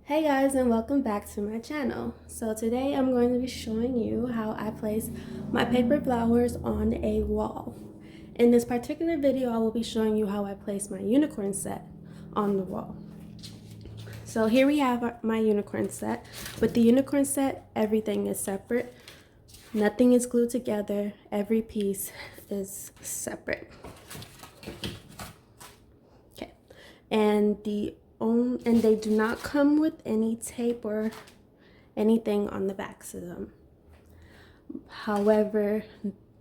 Hey guys, and welcome back to my channel. So today I'm going to be showing you how I place my paper flowers on a wall. In this particular video, I will be showing you how I place my unicorn set on the wall. So here we have my unicorn set. With the unicorn set, everything is separate. Nothing is glued together. Every piece is separate. Okay, and they do not come with any tape or anything on the backs of them. However,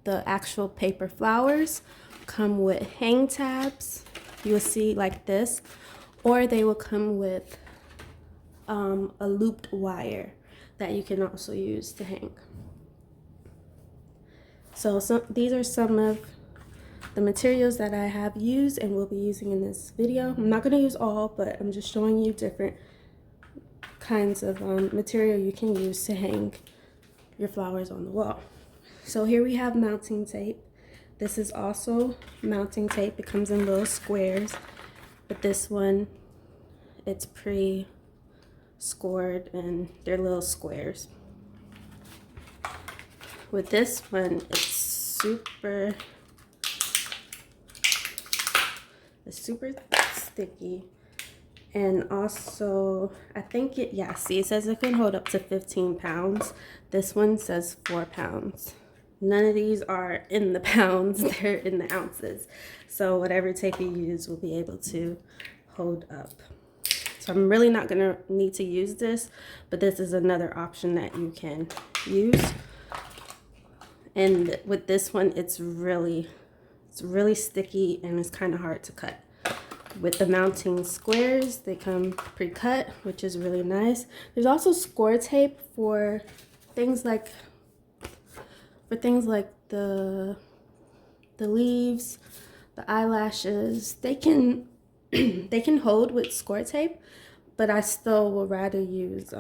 the actual paper flowers come with hang tabs. You'll see like this, or they will come with a looped wire that you can also use to hang. So these are some of the materials that I have used and will be using in this video. I'm not going to use all, but I'm just showing you different kinds of material you can use to hang your flowers on the wall. So here we have mounting tape. This is also mounting tape. It comes in little squares, but this one, it's pre-scored and they're little squares. With this one, it's super sticky, and also I think it says it can hold up to 15 pounds. This one says 4 pounds. None of these are in the pounds, they're in the ounces. So whatever tape you use will be able to hold up. So I'm really not gonna need to use this, but this is another option that you can use. And with this one, it's really sticky and it's kind of hard to cut. With the mounting squares, they come pre-cut, which is really nice. There's also score tape for things like the leaves, the eyelashes. They can they can hold with score tape, but I still would rather use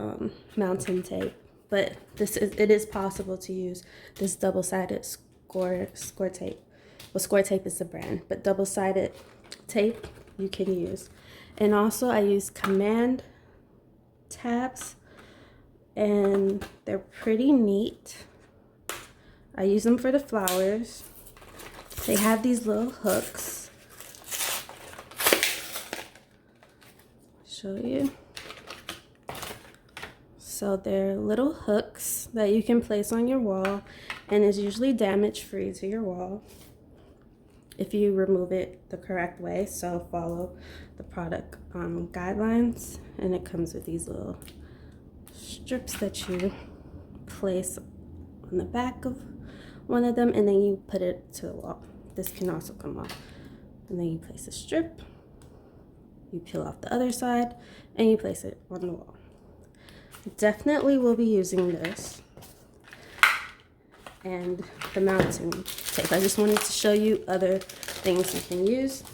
mounting tape. But it is possible to use this double-sided score tape. Well, score tape is the brand, but double-sided tape you can use. And also I use command tabs, and they're pretty neat. I use them for the flowers. They have these little hooks. Show you. So they're little hooks that you can place on your wall, and is usually damage free to your wall if you remove it the correct way. So follow the product guidelines, and it comes with these little strips that you place on the back of one of them, and then you put it to the wall. This can also come off, and then you place a strip, you peel off the other side, and you place it on the wall. Definitely will be using this and the mounting tape. I just wanted to show you other things you can use.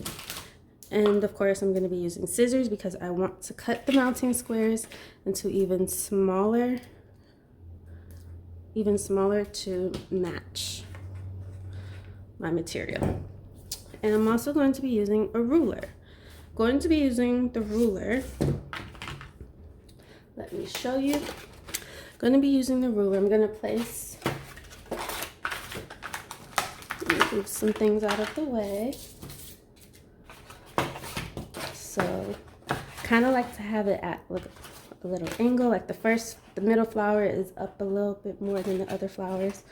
And of course, I'm going to be using scissors because I want to cut the mounting squares into even smaller to match my material. And I'm also going to be using a ruler. Let me show you. I'm going to be using the ruler. I'm going to place, move some things out of the way. So kind of like to have it at a little angle, like the middle flower is up a little bit more than the other flowers.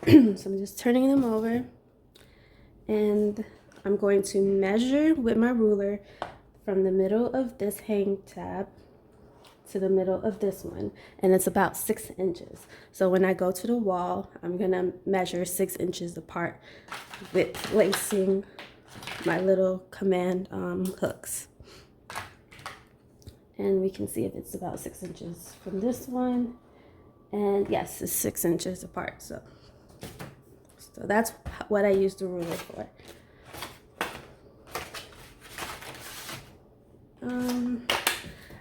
So I'm just turning them over, and I'm going to measure with my ruler from the middle of this hang tab to the middle of this one, and it's about 6 inches. So when I go to the wall, I'm gonna measure 6 inches apart with placing my little command hooks. And we can see if it's about 6 inches from this one, and yes, it's 6 inches apart. So that's what I use the ruler for.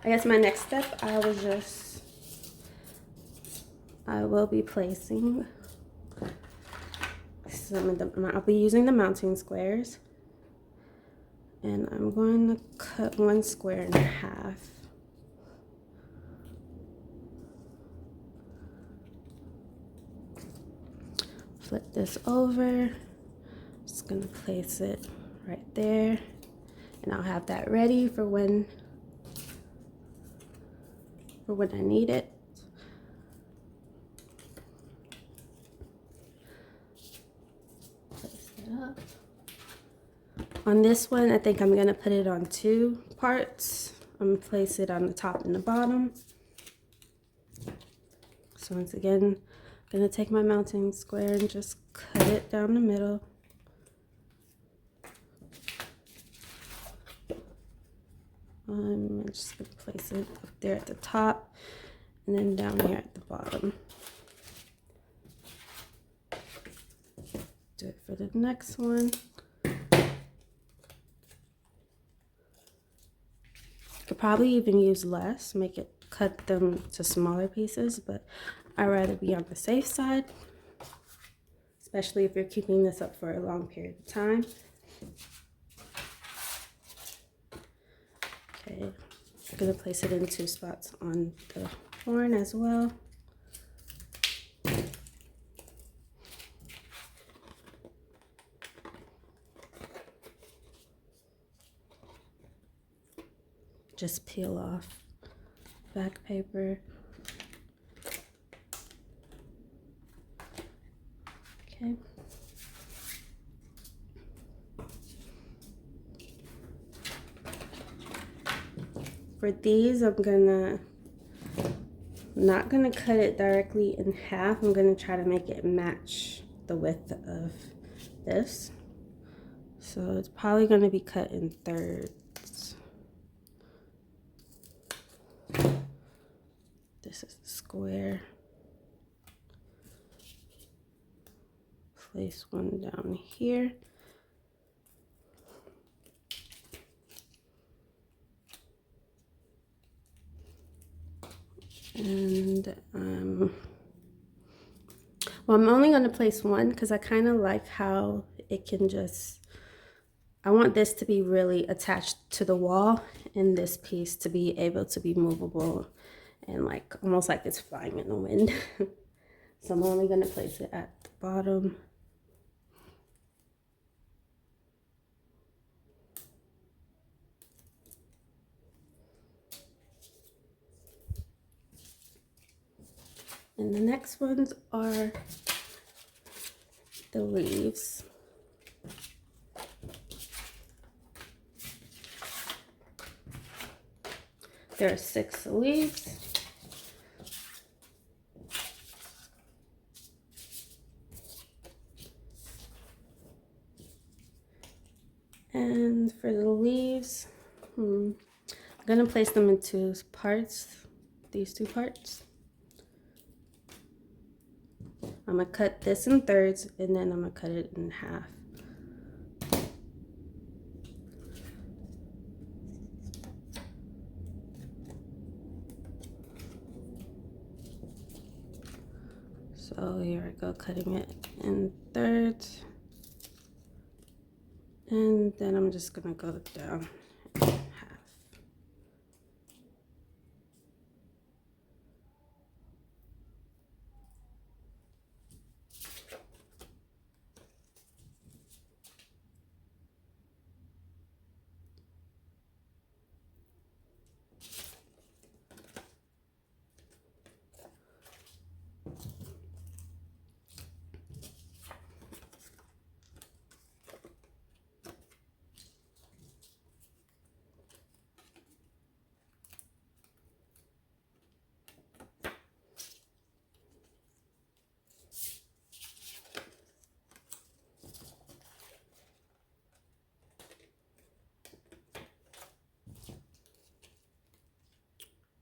I guess my next step, I will be placing I'll be using the mounting squares, And I'm going to cut one square in half. Flip this over. Just gonna place it right there. And I'll have that ready for when I need it. Place it up. On this one, I think I'm gonna put it on 2 parts. I'm gonna place it on the top and the bottom. So once again, I'm gonna take my mounting square and just cut it down the middle. I'm just gonna place it up there at the top and then down here at the bottom. Do it for the next one. Could probably even use less, cut them to smaller pieces, but I'd rather be on the safe side, especially if you're keeping this up for a long period of time. Okay, I'm gonna place it in 2 spots on the horn as well. Just peel off back paper. Okay. For these, I'm not gonna cut it directly in half. I'm gonna try to make it match the width of this. So it's probably gonna be cut in thirds. This is the square. Place one down here. And well, I'm only going to place one because I kind of like how it can I want this to be really attached to the wall and this piece to be able to be movable and like almost like it's flying in the wind. So I'm only going to place it at the bottom. And the next ones are the leaves. There are 6 leaves. And for the leaves, I'm gonna place them in 2 parts, these 2 parts. I'm gonna cut this in thirds and then I'm gonna cut it in half. So here I go, cutting it in thirds. And then I'm just gonna go down in half.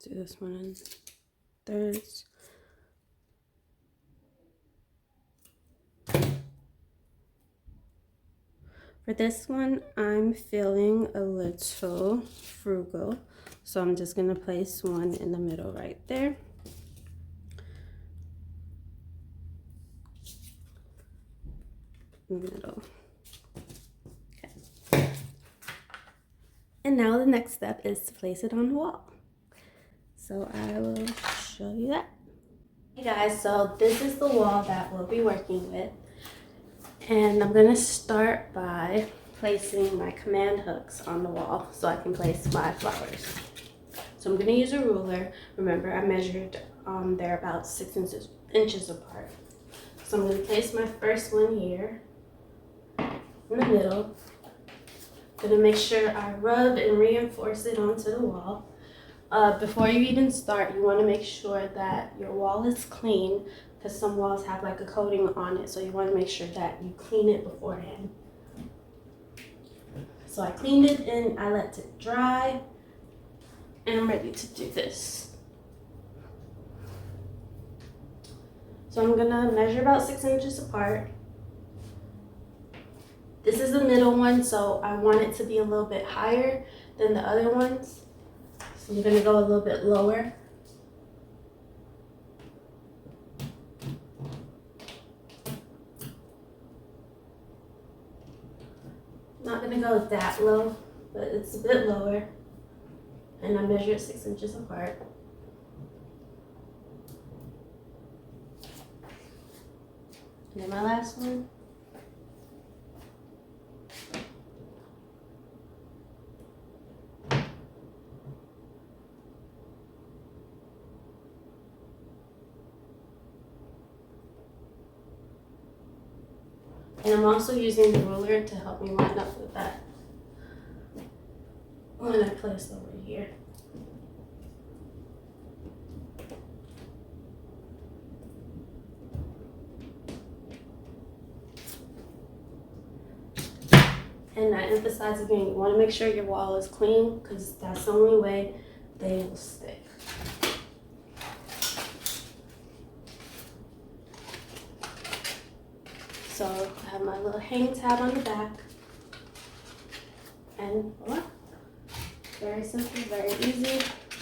Do this one in thirds. For this one, I'm feeling a little frugal, so I'm just gonna place one in the middle right there. Middle. Okay. And now the next step is to place it on the wall. So I will show you that. Hey guys, so this is the wall that we'll be working with. And I'm gonna start by placing my command hooks on the wall so I can place my flowers. So I'm gonna use a ruler. Remember, I measured, they're about 6 inches apart. So I'm gonna place my first one here in the middle. Gonna make sure I rub and reinforce it onto the wall. Before you even start, you want to make sure that your wall is clean, because some walls have like a coating on it, so you want to make sure that you clean it beforehand. So I cleaned it and I let it dry, and I'm ready to do this. So I'm gonna measure about 6 inches apart. This is the middle one, so I want it to be a little bit higher than the other ones. So I'm gonna go a little bit lower. Not gonna go that low, but it's a bit lower. And I measure it 6 inches apart. And then my last one. And I'm also using the ruler to help me line up with that when I place over here. And I emphasize again, you want to make sure your wall is clean, because that's the only way they will stick. So I have my little hang tab on the back, and voila. Very simple, very easy.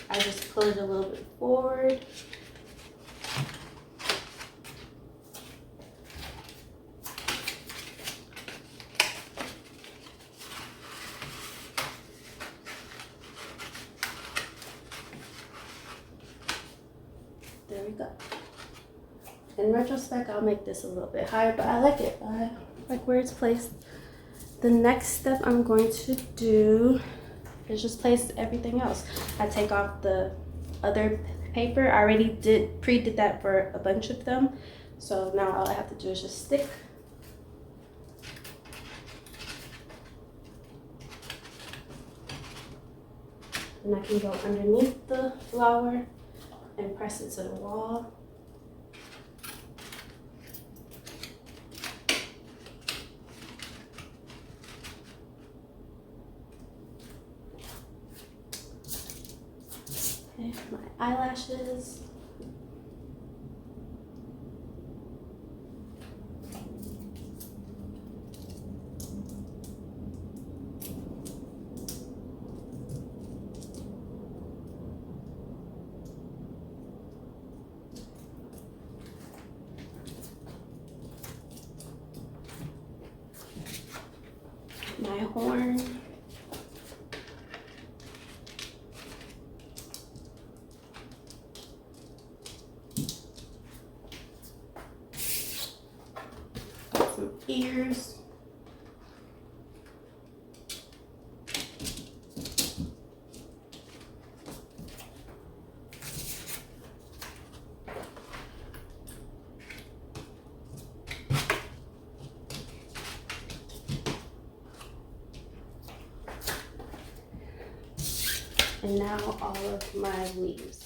I just pull it a little bit forward. There we go. In retrospect, I'll make this a little bit higher, but I like it. I like where it's placed. The next step I'm going to do is just place everything else. I take off the other paper. I already pre-did that for a bunch of them. So now all I have to do is just stick. And I can go underneath the flower and press it to the wall. Okay, my eyelashes. My horn. Some ears. And now all of my leaves.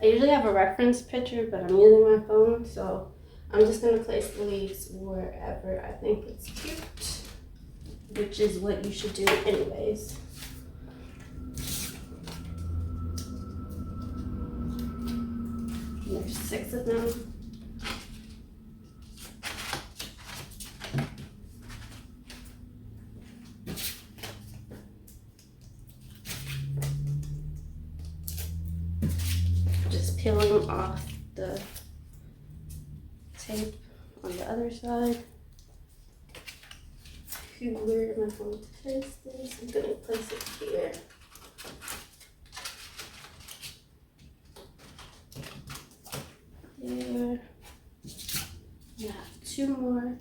I usually have a reference picture, but I'm using my phone, so I'm just gonna place the leaves wherever I think it's cute, which is what you should do anyways. There's 6 of them. Just peeling off the tape on the other side. Where am I going to place this? I'm going to place it here. There. Yeah, 2 more.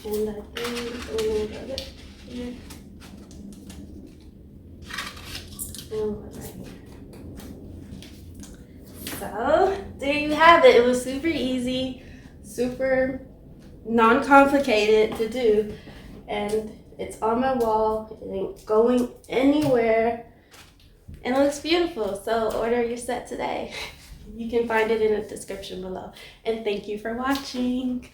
And I think I'm going to put it here. And one right here. So, there you have it. It was super easy, super non-complicated to do. And it's on my wall. It ain't going anywhere. And it looks beautiful. So, order your set today. You can find it in the description below. And thank you for watching.